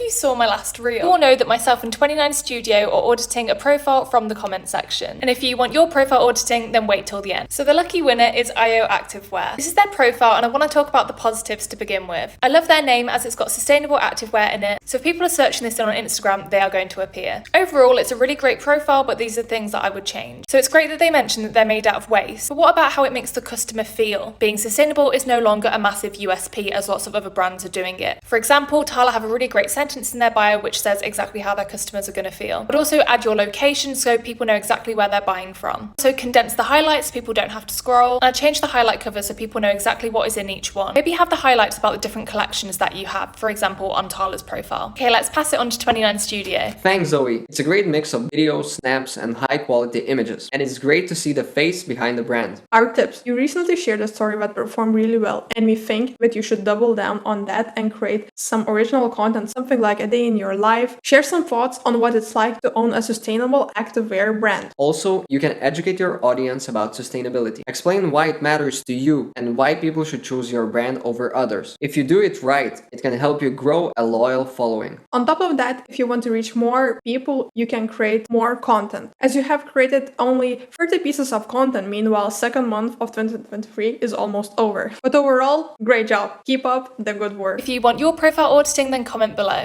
you saw my last reel, you will know that myself and Twentynine Studio are auditing a profile from the comment section. And if you want your profile auditing, then wait till the end. So the lucky winner is IO Activewear. This is their profile, and I want to talk about the positives to begin with. I love their name as it's got sustainable activewear in it, so if people are searching this on Instagram, they are going to appear. Overall, it's a really great profile, but these are things that I would change. So it's great that they mention that they're made out of waste, but what about how it makes the customer feel? Being sustainable is no longer a massive USP as lots of other brands are doing it. For example, Tala have a really great sentence in their bio which says exactly how their customers are going to feel. But also add your location so people know exactly where they're buying from. So condense the highlights, people don't have to scroll. And I changed the highlight cover so people know exactly what is in each one. Maybe have the highlights about the different collections that you have, for example on Tala's profile. Okay, let's pass it on to Twentynine Studio. Thanks, Zoe. It's a great mix of videos, snaps, and high quality images. And it's great to see the face behind the brand. Our tips. You recently shared a story that performed really well, and we think that you should double down on that and create some original content, something like a day in your life. Share some thoughts on what it's like to own a sustainable activewear brand. Also, you can educate your audience about sustainability. Explain why it matters to you and why people should choose your brand over others. If you do it right, it can help you grow a loyal following. On top of that, if you want to reach more people, you can create more content. As you have created only 30 pieces of content, meanwhile, second month of 2023 is almost over. But overall, great job. Keep up the good work. If you want your profile auditing, then comment below.